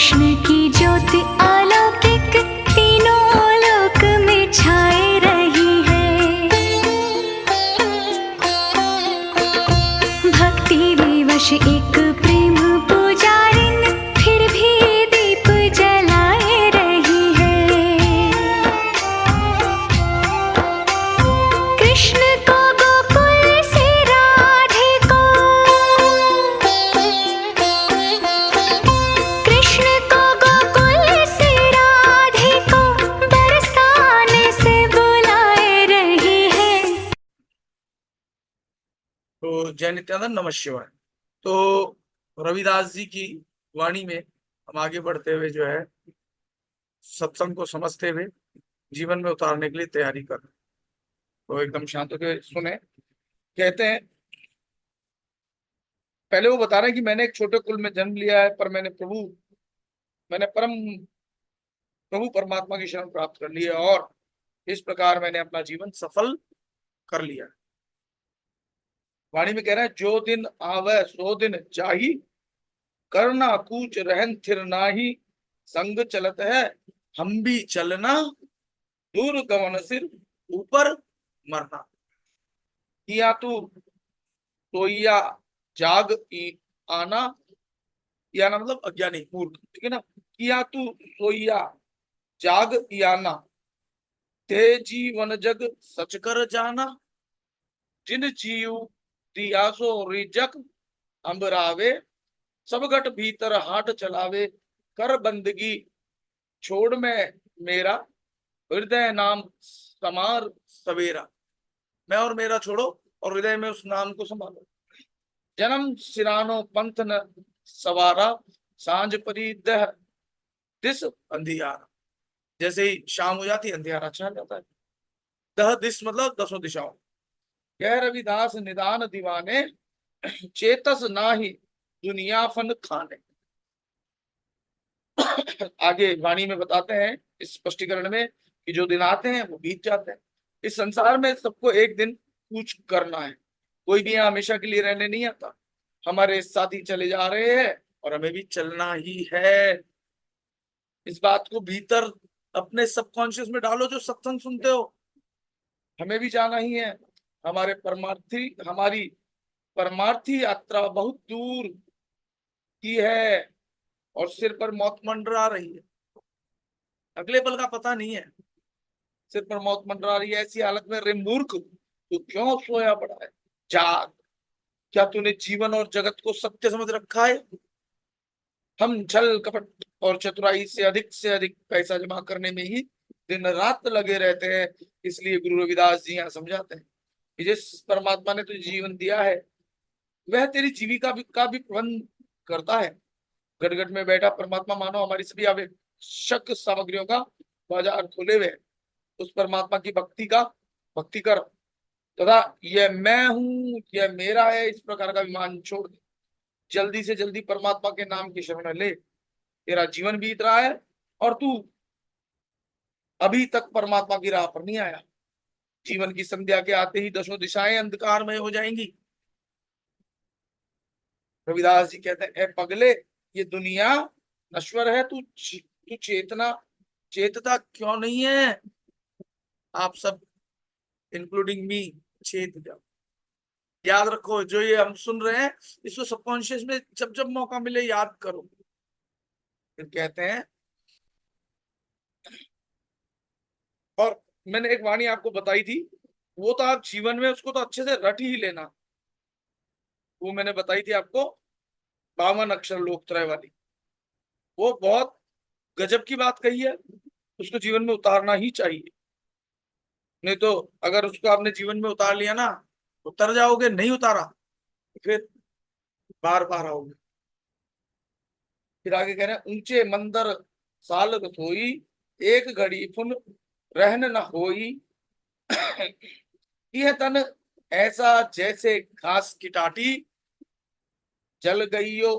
कृष्ण की ज्योति अलौकिक तीनों लोक में छाए रही है। भक्ति विवश एक प्रेम पुजारिन फिर भी दीप जलाए रही है। कृष्ण को गोकुल से राधे को, कृष्ण को गोकुल से राधे को बरसाने से बुलाए रही है। तो जय नित्यानंद, नमः शिवाय। तो रविदास जी की वाणी में हम आगे बढ़ते हुए जो है सत्संग को समझते हुए जीवन में उतारने के लिए तैयारी कर। तो एकदम शांत होकर सुने। कहते हैं, पहले वो बता रहे हैं कि मैंने एक छोटे कुल में जन्म लिया है, पर मैंने प्रभु परमात्मा की शरण प्राप्त कर ली है और इस प्रकार मैंने अपना जीवन सफल कर लिया। वाणी में कह रहा है, जो दिन आवे सो दिन जाही, करना कूच रहन थिर नाही, संग चलत है हम भी चलना, दूर गवन सिर ऊपर मरना। किया तू सोइया जाग आना, या ना मतलब अज्ञानी मूर्ख, ठीक है ना। किया तू सोइया जाग आना, ते जीवन जग सच कर जाना, जिन जीव दिया सो रिजक अंबरावे, सब घट भीतर हाथ चलावे, कर बंदगी छोड़ में मेरा, हृदय नाम समार सवेरा। मैं और मेरा छोड़ो और हृदय में उस नाम को संभालो। जन्म सिरानो पंथ न सवारा, सांझ परी दह दिस अंधियारा। जैसे ही शाम हो जाती है अंधियारा छा जाता है। दह दिस मतलब दसों दिशाओं। कह रविदास निदान दीवाने, चेतस नाही दुनिया फन खाने। आगे वाणी में बताते हैं इस स्पष्टीकरण में कि जो दिन आते हैं वो बीत जाते हैं। इस संसार में सबको एक दिन कुछ करना है। कोई भी यहाँ हमेशा के लिए रहने नहीं आता। हमारे साथी चले जा रहे हैं और हमें भी चलना ही है। इस बात को भीतर अपने सबकॉन्शियस में डालो जो सत्संग सुनते हो। हमें भी जाना ही है। हमारी परमार्थी यात्रा बहुत दूर की है और सिर पर मौत मंडरा रही है। अगले पल का पता नहीं है। सिर पर मौत मंडरा रही है। ऐसी हालत में रे मूर्ख, तू क्यों सोया पड़ा है? जाग। क्या तूने जीवन और जगत को सत्य समझ रखा है? हम छल कपट और चतुराई से अधिक पैसा जमा करने में ही दिन रात लगे रहते हैं। इसलिए गुरु रविदास जी यहाँ समझाते हैं कि जिस परमात्मा ने तुझे जीवन दिया है वह तेरी जीविका का भी प्रबंध करता है। गटगट में बैठा परमात्मा मानो हमारी सभी आवश्यक सामग्रियों का बाजार खोले हुए। उस परमात्मा की भक्ति कर तथा यह मैं हूं, यह मेरा है, इस प्रकार का विमान छोड़ दे। जल्दी से जल्दी परमात्मा के नाम की शरण ले। तेरा जीवन बीत रहा है और तू अभी तक परमात्मा की राह पर नहीं आया। जीवन की संध्या के आते ही दसों दिशाएं अंधकारमय हो जाएंगी। रविदास जी कहते हैं, ए पगले, ये दुनिया नश्वर है। तू चेतता क्यों नहीं है? आप सब इंक्लूडिंग मी चेत जाओ। याद रखो, जो ये हम सुन रहे हैं इसको सबकॉन्शियस में जब जब मौका मिले याद करो। फिर कहते हैं, और मैंने एक वाणी आपको बताई थी, वो तो आप जीवन में उसको तो अच्छे से रट ही लेना। वो मैंने बताई थी आपको, 52 अक्षर लोकत्रय वाली। वो बहुत गजब की बात कही है। उसको जीवन में उतारना ही चाहिए। नहीं तो अगर उसको आपने जीवन में उतार लिया ना, उतर जाओगे। नहीं उतारा तो फिर बार बार आओगे। फिर आगे कह रहे हैं, ऊंचे मंदिर साल रसोई, एक घड़ी फुन रहन न होई, यह तन ऐसा जैसे घास की टाटी, जल गईयो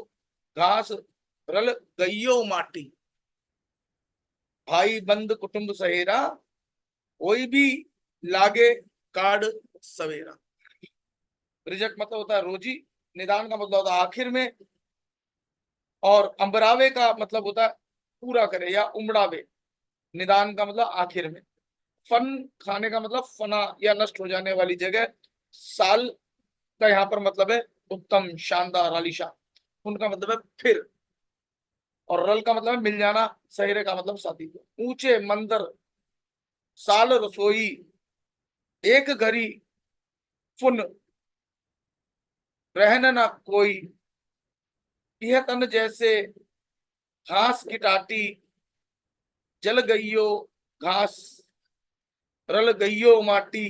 घास रल गईयो माटी। भाई बंद कुटुंब सहेरा, कोई भी लागे काड सवेरा। रिजक मतलब होता है रोजी, निदान का मतलब होता है आखिर में। और अंबरावे का मतलब होता है पूरा करे या उमड़ावे। निदान का मतलब आखिर में। फन खाने का मतलब फना या नष्ट हो जाने वाली जगह। साल का यहाँ पर मतलब है उत्तम, शानदार, आलीशान। उनका मतलब है फिर। और रल का मतलब है मिल जाना। सहेरे का मतलब साथी। ऊंचे मंदिर, साल रसोई, एक घड़ी फुन, रहन ना कोई, यह तन जैसे घास की टाटी, जल गईयो घास, रल गईयो माटी,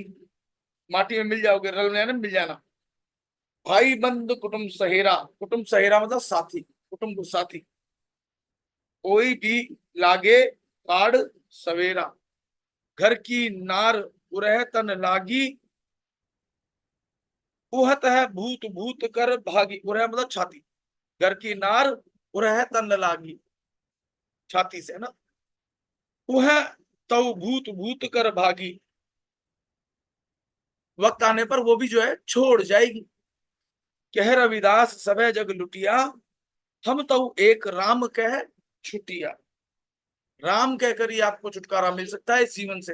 माटी में मिल जाओगे, रल में ना मिल जाना। भाई बंद कुटुंब सहेरा, कुटुंब सहेरा मतलब साथी, कुटुंब साथी। कोई भी लागे काड़ सवेरा, घर की नार उरह तन लागी, उहत है भूत भूत कर भागी। उरह मतलब छाती। घर की नार उरह तन लागी, छाती से ना। वह तव भूत भूत कर भागी, वक्त आने पर वो भी जो है छोड़ जाएगी। कह रविदास सबे जग लुटिया, हम तो एक राम कह छुटिया। राम कहकर ही आपको छुटकारा मिल सकता है इस जीवन से।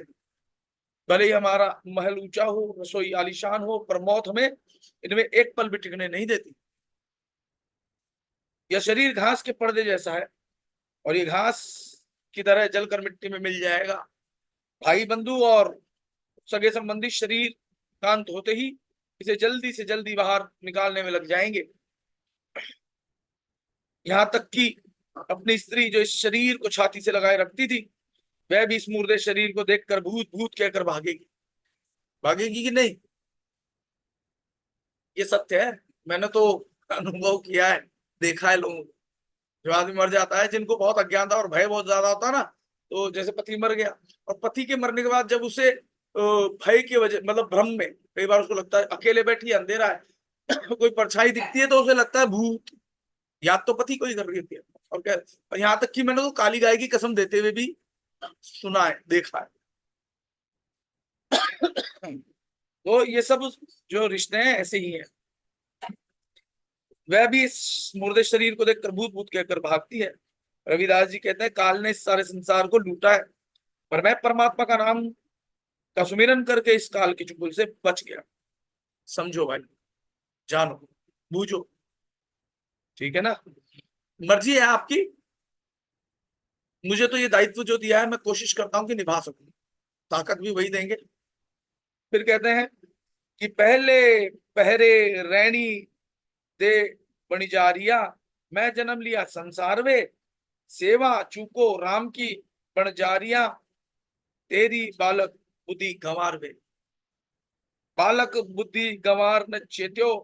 भले ही हमारा महल ऊंचा हो, रसोई आलीशान हो, पर मौत हमें इनमें एक पल भी टिकने नहीं देती। यह शरीर घास के पर्दे जैसा है और ये घास की तरह जलकर मिट्टी में मिल जाएगा। भाई बंधु और सगे संबंधी शरीर कांत होते ही इसे जल्दी से जल्दी बाहर निकालने में लग जाएंगे। यहाँ तक कि अपनी स्त्री जो इस शरीर को छाती से लगाए रखती थी, वह भी इस मुर्दे शरीर को देखकर भूत भूत कहकर भागेगी। भागेगी कि नहीं? ये सत्य है। मैंने तो अनुभव किया है, देखा है लोगों को। जो आदमी मर जाता है, जिनको बहुत अज्ञानता और भय बहुत ज्यादा होता है ना, तो जैसे पति मर गया और पति के मरने के बाद जब उसे भय की वजह मतलब भ्रम में कई बार उसको लगता है अकेले बैठी है, अंधेरा है, कोई परछाई दिखती है तो उसे लगता है भूत। याद तो पति को ही कर रही होती है। और क्या, और यहाँ तक कि मैंने तो काली गाय की कसम देते हुए भी सुना है, देखा है। तो ये सब जो रिश्ते हैं ऐसे ही हैं। वह भी इस मुर्दे शरीर को देखकर भूत भूत कहकर भागती है। रविदास जी कहते हैं काल ने इस सारे संसार को लूटा है, पर मैं परमात्मा का नाम का सुमिरन करके इस काल के चुंगल से बच गया। समझो भाई, जानो, बूझो। ठीक है ना? मर्जी है आपकी। मुझे तो ये दायित्व जो दिया है मैं कोशिश करता हूं कि निभा सकूं। ताकत भी वही देंगे। फिर कहते हैं कि पहले पहरे रैनी दे बणिजारिया, मैं जन्म लिया संसार वे, सेवा चूको राम की बणजारिया, तेरी बालक बुद्धि गंवार वे। बालक बुद्धि गंवार न चेत्यो,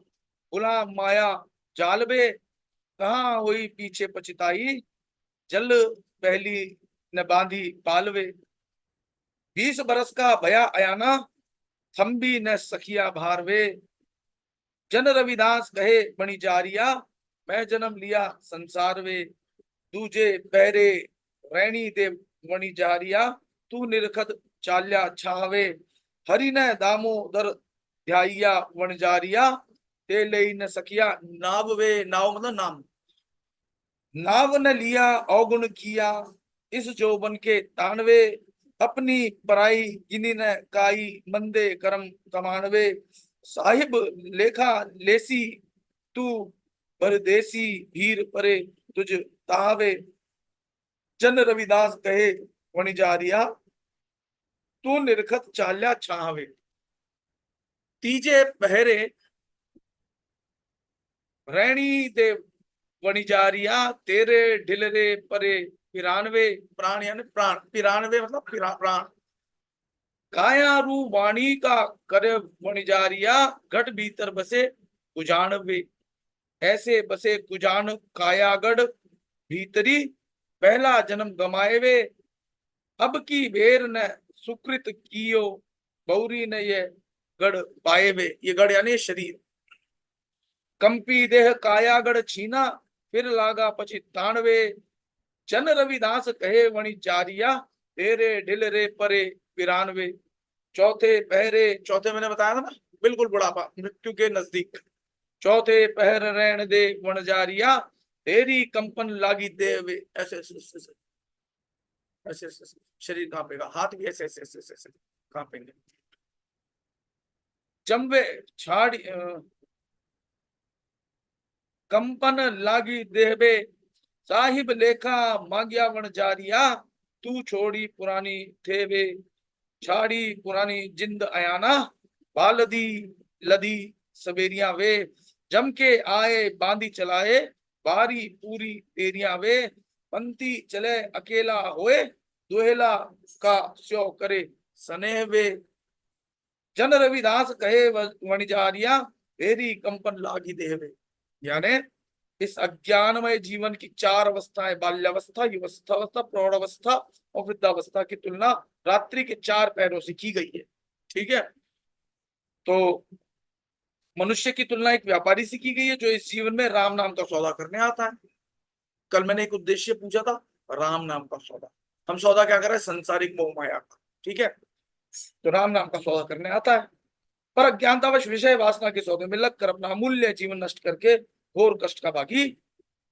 भुला माया जाल वे, कहाँ हुई पीछे पछताई, जल पहली न बांधी पालवे। 20 बरस का भया अयाना, थम भी न सखिया भार वे, जन रविदास कहे बणी जारिया, मैं जन्म लिया संसार वे, दूजे पहरे रैणी दे वणी जारिया, तू निरखत चाल्या छावे, हरि न दामोदर ध्याइया वण जारिया, ते लई न सखिया नाव वे। नाव मतलब नाम। नाव न लिया अवगुण किया, इस जोबन के तानवे, अपनी पराई गिनी न काई, मंदे कर्म कमानवे, साहिब लेखा लेसी तू परदेसी, भीर परे तुझ तावे, जन रविदास कहे वणिजारिया, तू निरखत चाल्या छावे। तीजे पहरे रैणी दे वणिजारिया, तेरे ढिलरे परे पिरानवे, प्राण यानी प्राण, पिरानवे मतलब प्राण, काया रू वाणी का करे वणिजारिया, घट भीतर बसे कुजानवे, ऐसे बसे कुजान कायागढ़ भीतरी, पहला जन्म गमाए वे, अब की बेर न सुकृत कियो, बौरी न ये गढ़ पाए वे। ये गढ़ यानी शरीर। कंपी देह कायागढ़ छीना, फिर लागा पछी तानवे, जन रविदास कहे वणि जारिया, तेरे ढिल रे परे पिरानवे। चौथे पहरे, चौथे मैंने बताया था ना, बिल्कुल बुढ़ापा, मृत्यु के नजदीक। चौथे पहर रैन दे वण जारिया, तेरी कंपन लागी देवे, ऐसे ऐसे ऐसे ऐसे ऐसे ऐसे ऐसे, शरीर कांपेगा, हाथ भी ऐसे ऐसे ऐसे ऐसे ऐसे कांपेंगे। जम्बे छाड़ी कंपन लागी देवे, साहिब लेखा मांगिया वण जारिया, तू छोड़ी पुरानी थेवे, छाड़ी पुरानी जिंद अयाना, बालदी लदी सवेरिया वे, जम के आए बांदी चलाए, बारी पूरी तेरिया वे, पंथी चले अकेला होए, दोहेला का स्यो करे स्नेह वे, जन रविदास कहे वणिजारिया, तेरी कंपन लागी देवे। यानी इस अज्ञानमय जीवन की चार अवस्थाएं, बाल्यावस्था, युवावस्था, प्रौढ़ावस्था और वृद्धावस्था की तुलना रात्रि के चार पैरों से की गई है। ठीक है, तो मनुष्य की तुलना एक व्यापारी से की गई है जो इस जीवन में राम नाम का सौदा करने आता है। कल मैंने एक उद्देश्य पूछा था, राम नाम का सौदा। हम सौदा क्या कर रहे हैं? संसारिक मोह माया का। ठीक है, तो राम नाम का सौदा करने आता है, पर अज्ञानतावश विषय वासना के सौदे में लगकर अपना अमूल्य जीवन नष्ट करके घोर कष्ट का भागी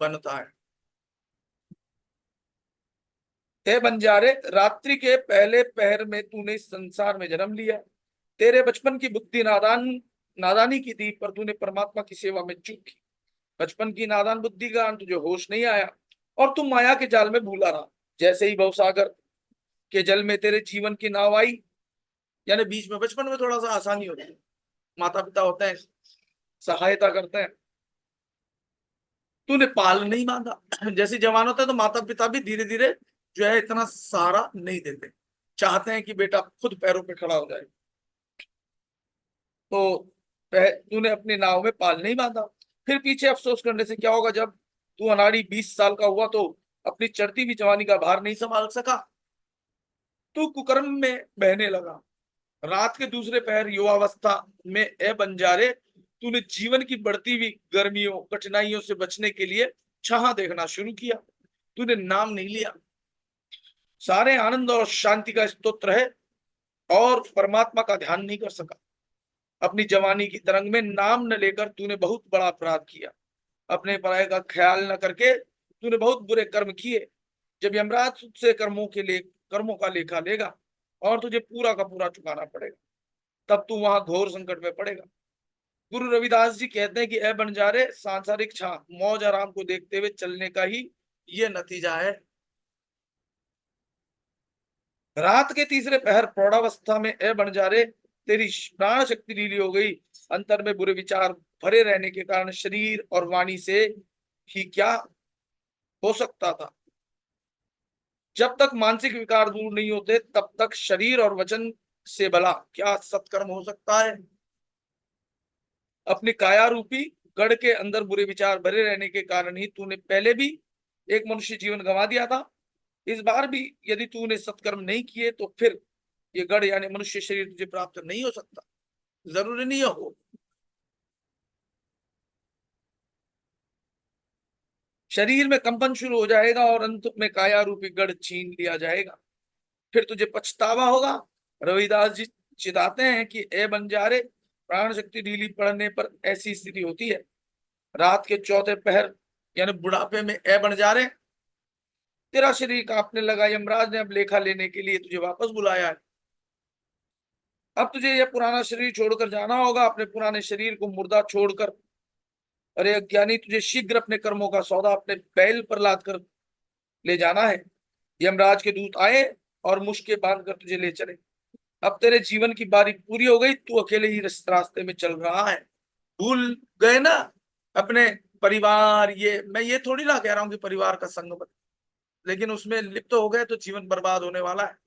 बनता है। हे बंजारे, रात्रि के पहले पहर में तूने इस संसार में जन्म लिया। तेरे बचपन की बुद्धि नादानी की थी, पर तूने परमात्मा की सेवा में चूक की। बचपन की नादान बुद्धि का अंत तुझे होश नहीं आया और तुम माया के जाल में भूला रहा। जैसे ही भवसागर के जल में तेरे जीवन की नाव आई, यानी बीच में बचपन में थोड़ा सा आसानी होती है, माता पिता होते हैं, सहायता करते हैं, तूने पाल नहीं बांधा। जैसे जवान होते हैं तो माता पिता भी धीरे धीरे जो है इतना सहारा नहीं देते, चाहते हैं कि बेटा खुद पैरों पे खड़ा हो जाए। तो तूने अपने नाव में पाल नहीं बांधा। फिर पीछे अफसोस करने से क्या होगा? जब तू अनाड़ी 20 साल का हुआ तो अपनी चढ़ती हुई जवानी का भार नहीं संभाल सका, तू कुकर्म में बहने लगा। रात के दूसरे पहर युवावस्था में ए बंजारे, तूने जीवन की बढ़ती हुई गर्मियों कठिनाइयों से बचने के लिए छाह देखना शुरू किया। तूने नाम नहीं लिया। सारे आनंद और शांति का स्तोत्र है और परमात्मा का ध्यान नहीं कर सका। अपनी जवानी की तरंग में नाम न लेकर तूने बहुत बड़ा अपराध किया। अपने पराये का ख्याल न करके तूने बहुत बुरे कर्म किए। जब यमराज तुझसे कर्मों का लेखा लेगा और तुझे पूरा का पूरा चुकाना पड़ेगा, तब तू वहां घोर संकट में पड़ेगा। गुरु रविदास जी कहते हैं कि ए बंजारे, सांसारिक छा मौज आराम को देखते हुए चलने का ही ये नतीजा है। रात के तीसरे पहर प्रौढ़ावस्था में ए बंजारे, तेरी प्राण शक्ति ढीली हो गई। अंतर में बुरे विचार भरे रहने के कारण शरीर और वाणी से ही क्या हो सकता था। जब तक मानसिक विकार दूर नहीं होते तब तक शरीर और वचन से भला क्या सत्कर्म हो सकता है। अपनी काया रूपी गढ़ के अंदर बुरे विचार भरे रहने के कारण ही तूने पहले भी एक मनुष्य जीवन गंवा दिया था। इस बार भी यदि तूने सत्कर्म नहीं किए तो फिर ये गढ़ यानी मनुष्य शरीर तुझे प्राप्त नहीं हो सकता। जरूरी नहीं हो। शरीर में कंपन शुरू हो जाएगा और अंत में काया रूपी गढ़ छीन लिया जाएगा, फिर तुझे पछतावा होगा। रविदास जी चिताते हैं कि ए बंजारे, प्राण शक्ति ढीली पड़ने पर ऐसी स्थिति होती है। रात के चौथे पहर यानी बुढ़ापे में ए बंजारे, तेरा शरीर कांपने लगा। यमराज ने अब लेखा लेने के लिए तुझे वापस बुलाया है। अब तुझे यह पुराना शरीर छोड़कर जाना होगा, अपने पुराने शरीर को मुर्दा छोड़कर। अरे अज्ञानी, तुझे शीघ्र अपने कर्मों का सौदा अपने बैल पर लाद कर ले जाना है। यमराज के दूत आए और मुश्के बांध कर तुझे ले चले। अब तेरे जीवन की बारी पूरी हो गई, तू अकेले ही रास्ते में चल रहा है। भूल गए ना अपने परिवार। मैं ये थोड़ी ना कह रहा हूं कि परिवार का संग बन, लेकिन उसमें लिप्त हो गए तो जीवन बर्बाद होने वाला है।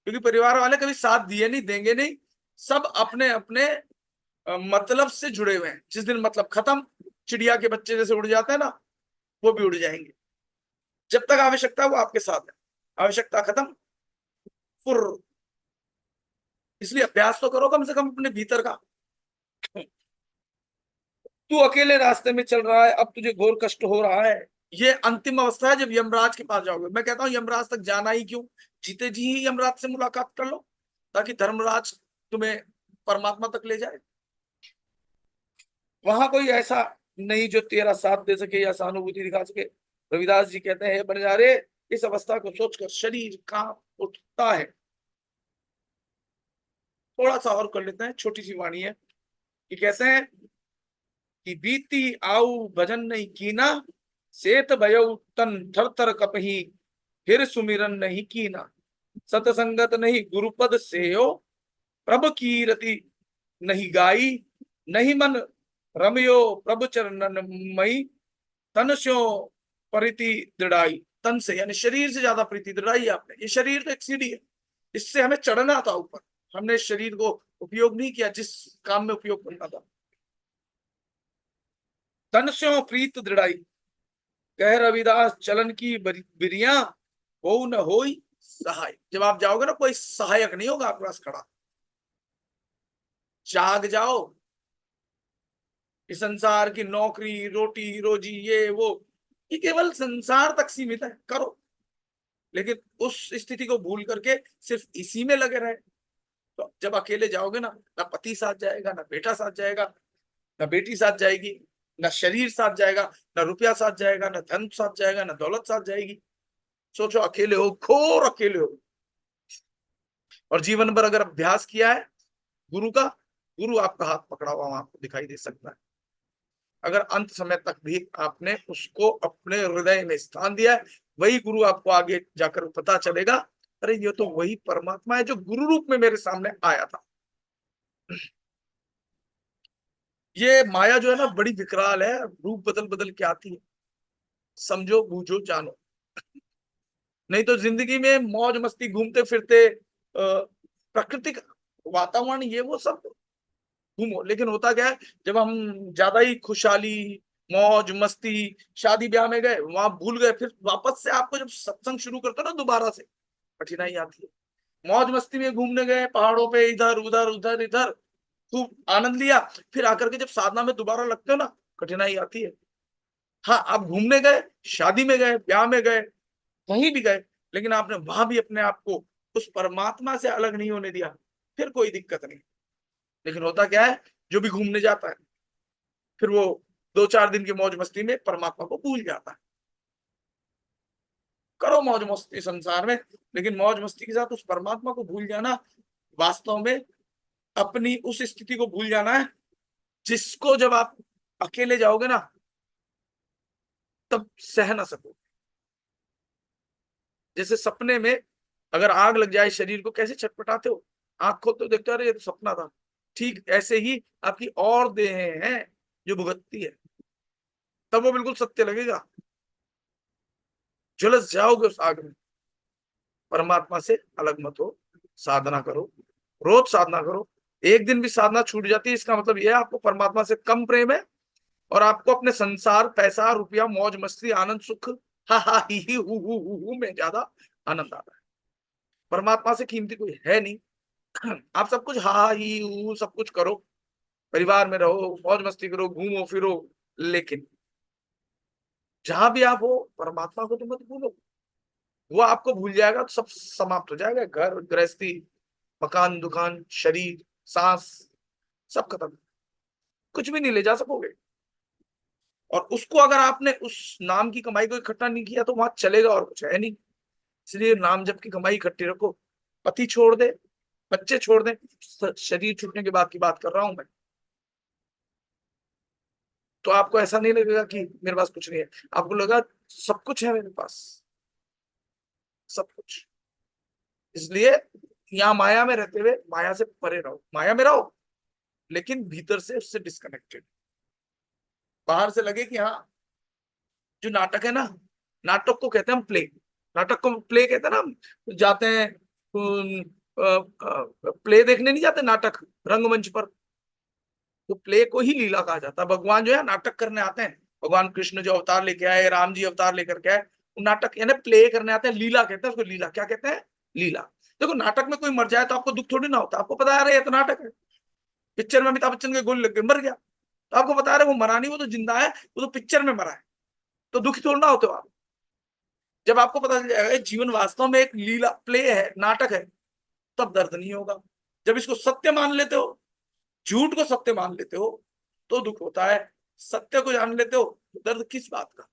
क्योंकि परिवार वाले कभी साथ दिए नहीं, देंगे नहीं। सब अपने अपने मतलब से जुड़े हुए हैं। जिस दिन मतलब खत्म, चिड़िया के बच्चे जैसे उड़ जाते हैं ना, वो भी उड़ जाएंगे। जब तक आवश्यकता वो आपके साथ है, आवश्यकता खत्म फुर। इसलिए अभ्यास तो करो कम से कम अपने भीतर का। तू अकेले रास्ते में चल रहा है, अब तुझे घोर कष्ट हो रहा है। ये अंतिम अवस्था है जब यमराज के पास जाओगे। मैं कहता हूं यमराज तक जाना ही क्यों, जीते जी ही यमराज से मुलाकात कर लो, ताकि धर्मराज तुम्हें परमात्मा तक ले जाए। वहां कोई ऐसा नहीं जो तेरा साथ दे सके या सहानुभूति दिखा सके। रविदास जी कहते हैं, बंजारे इस अवस्था को सोचकर शरीर कांप उठता है। थोड़ा सा और कर लेते हैं, छोटी सी वाणी है कि कहते हैं कि बीती आऊ भजन नहीं कीना, सेत भयो तन थर थर कपही, फिर सुमिरन नहीं कीना। सतसंगत नहीं गुरुपद सेयो, प्रभ कीरति नहीं गाई, नहीं मन रमयो प्रभु चरणन मई, तन स्यो परिति दृढ़ाई। तन से यानी शरीर से ज्यादा प्रीति दृढ़ाई आपने। ये शरीर तो एक सीढ़ी है, इससे हमें चढ़ना था ऊपर, हमने शरीर को उपयोग नहीं किया जिस काम में उपयोग करना था। तन स्यो प्रीत दृढ़ाई, कह रविदास चलन की बिरिया, हो न होई सहाय। जब आप जाओगे ना, कोई सहायक नहीं होगा आपके पास खड़ा। जाग जाओ, इस संसार की नौकरी रोटी रोजी ये वो, ये केवल संसार तक सीमित है, करो, लेकिन उस स्थिति को भूल करके सिर्फ इसी में लगे रहे, तो जब अकेले जाओगे ना, ना पति साथ जाएगा, ना बेटा साथ जाएगा, ना बेटी साथ जाएगी, ना शरीर साथ जाएगा, ना रुपया साथ जाएगा, ना धन साथ जाएगा, ना दौलत साथ जाएगी। सोचो, अकेले हो, घोर अकेले हो। और जीवन भर अगर अभ्यास किया है गुरु का, गुरु आपका हाथ पकड़ा हुआ आपको दिखाई दे सकता है। अगर अंत समय तक भी आपने उसको अपने हृदय में स्थान दिया है, वही गुरु आपको आगे जाकर पता चलेगा, अरे ये तो वही परमात्मा है जो गुरु रूप में मेरे सामने आया था। ये माया जो है ना, बड़ी विकराल है, रूप बदल बदल के आती है। समझो बूझो जानो, नहीं तो जिंदगी में मौज मस्ती घूमते फिरते प्राकृतिक वातावरण ये वो सब घूमो, लेकिन होता क्या है, जब हम ज्यादा ही खुशहाली मौज मस्ती शादी ब्याह में गए, वहां भूल गए, फिर वापस से आपको जब सत्संग शुरू करते हो ना, दोबारा से कठिनाई आती है। मौज मस्ती में घूमने गए पहाड़ों पे, इधर उधर उधर इधर, खूब आनंद लिया, फिर आकर के जब साधना में दोबारा लगते हो ना, कठिनाई आती है। हाँ, आप घूमने गए, शादी में गए, ब्याह में गए, कहीं भी गए, लेकिन आपने वहां भी अपने आप को उस परमात्मा से अलग नहीं होने दिया, फिर कोई दिक्कत नहीं। लेकिन होता क्या है, जो भी घूमने जाता है, फिर वो 2-4 दिन की मौज मस्ती में परमात्मा को भूल जाता है। करो मौज मस्ती संसार में, लेकिन मौज मस्ती के साथ उस परमात्मा को भूल जाना, वास्तव में अपनी उस स्थिति को भूल जाना है, जिसको जब आप अकेले जाओगे ना, तब सह ना सको। जैसे सपने में अगर आग लग जाए शरीर को, कैसे छटपटाते हो, आंख खोलते हो, देखते हो, अरे ये तो सपना था। ठीक ऐसे ही आपकी और देहें हैं जो भुगतती है, तब वो बिल्कुल सत्य लगेगा। झुलस जाओगे उस आग में। परमात्मा से अलग मत हो, साधना करो, रोज साधना करो। एक दिन भी साधना छूट जाती है, इसका मतलब यह है आपको परमात्मा से कम प्रेम है, और आपको अपने संसार, पैसा, रुपया, मौज मस्ती, आनंद, सुख, हा हा ही हु में ज्यादा आनंद आता है। परमात्मा से कीमती कोई है नहीं। आप सब कुछ हा हा ही हु सब कुछ करो, परिवार में रहो, मौज मस्ती करो, घूमो फिरो, लेकिन जहां भी आप हो, परमात्मा को तो मत भूलो। वो आपको भूल जाएगा तो सब समाप्त हो जाएगा, घर गृहस्थी, मकान दुकान, शरीर, सांस, सब खत्म, कुछ भी नहीं ले जा सकोगे। और उसको अगर आपने उस नाम की कमाई को इकट्ठा नहीं किया, तो वहां चलेगा और कुछ है नहीं। इसलिए नाम जप की कमाई इकट्ठी रखो। पति छोड़ दे, बच्चे छोड़ दे, शरीर छूटने के बाद की बात कर रहा हूं मैं, तो आपको ऐसा नहीं लगेगा कि मेरे पास कुछ नहीं है, आपको लगा सब कुछ है मेरे पास, सब कुछ। इसलिए यहाँ माया में रहते हुए माया से परे रहो, माया में रहो, लेकिन भीतर से उससे डिस्कनेक्टेड। बाहर से लगे कि हाँ, जो नाटक है ना, नाटक को कहते हैं हम प्ले, नाटक को प्ले कहते हैं ना। हम जाते हैं प्ले देखने नहीं जाते, नाटक रंगमंच पर, तो प्ले को ही लीला कहा जाता है। भगवान जो है नाटक करने आते हैं, भगवान कृष्ण जो अवतार लेके आए, राम जी अवतार लेकर के आए, वो नाटक यानी प्ले करने आते हैं, लीला कहते हैं उसको। लीला क्या कहते हैं? लीला। देखो, नाटक में कोई मर जाए तो आपको दुख थोड़ी ना होता, आपको पता है ये तो नाटक है। पिक्चर में अमिताभ बच्चन के गोली लग गई, मर गया, तो आपको बता रहे वो मरा नहीं, वो तो जिंदा है, वो तो पिक्चर में मरा है, तो दुखी थोड़ा ना होते हो आप। जब आपको पता चल जाएगा जीवन वास्तव में एक लीला, प्ले है, नाटक है, तब दर्द नहीं होगा। जब इसको सत्य मान लेते हो, झूठ को सत्य मान लेते हो, तो दुख होता है। सत्य को जान लेते हो तो दर्द किस बात का।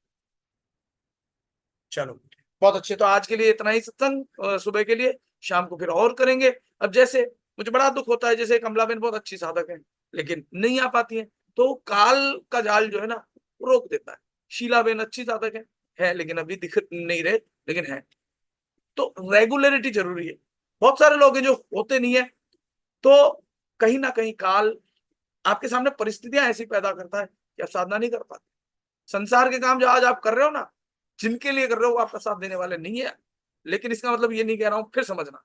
चलो बहुत अच्छे, तो आज के लिए इतना ही सत्संग सुबह के लिए, शाम को फिर और करेंगे। अब जैसे मुझे बड़ा दुख होता है, जैसे कमलाबेन बहुत अच्छी साधक है लेकिन नहीं आ पाती है, तो काल का जाल जो है ना वो रोक देता है। शीलाबेन अच्छी साधक है लेकिन अभी दिख नहीं रहे, लेकिन है। तो रेगुलरिटी जरूरी है। बहुत सारे लोग हैं जो होते नहीं है, तो कहीं ना कहीं काल आपके सामने परिस्थितियां ऐसी पैदा करता है कि आप साधना नहीं कर पाते। संसार के काम जो आज आप कर रहे हो ना, जिनके लिए कर रहे हो वो आपका साथ देने वाले नहीं है। लेकिन इसका मतलब ये नहीं कह रहा हूं, फिर समझना,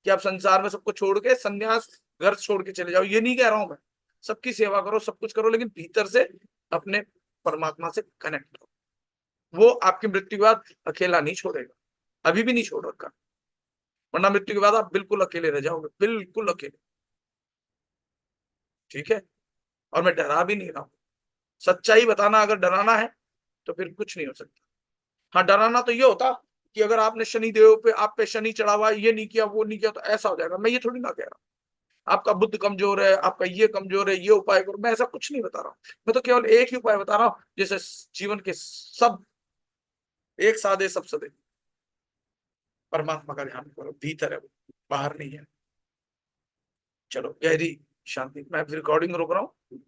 कि आप संसार में सबको छोड़ के संन्यास घर छोड़ के चले जाओ, ये नहीं कह रहा हूं मैं। सबकी सेवा करो, सब कुछ करो, लेकिन भीतर से अपने परमात्मा से कनेक्ट हो। वो आपकी मृत्यु के बाद अकेला नहीं छोड़ेगा, अभी भी नहीं छोड़ रखा, वरना मृत्यु के बाद आप बिल्कुल अकेले रह जाओगे, बिल्कुल अकेले। ठीक है, और मैं डरा भी नहीं रहा हूं। सच्चाई बताना अगर डराना है तो फिर कुछ नहीं हो सकता। हाँ, डराना तो ये होता कि अगर आपने शनि देव पे, आप पे शनि चढ़ा हुआ है, ये नहीं किया वो नहीं किया तो ऐसा हो जाएगा। मैं ये थोड़ी ना कह रहा हूं आपका बुद्ध कमजोर है, आपका ये कमजोर है, ये उपाय करो, मैं ऐसा कुछ नहीं बता रहा हूं। मैं तो केवल एक ही उपाय बता रहा हूं, जैसे जीवन के सब एक साधे सब सदे, परमात्मा का ध्यान करो, भीतर है वो, बाहर नहीं है। चलो गहरी शांति। मैं रिकॉर्डिंग रोक रहा हूँ।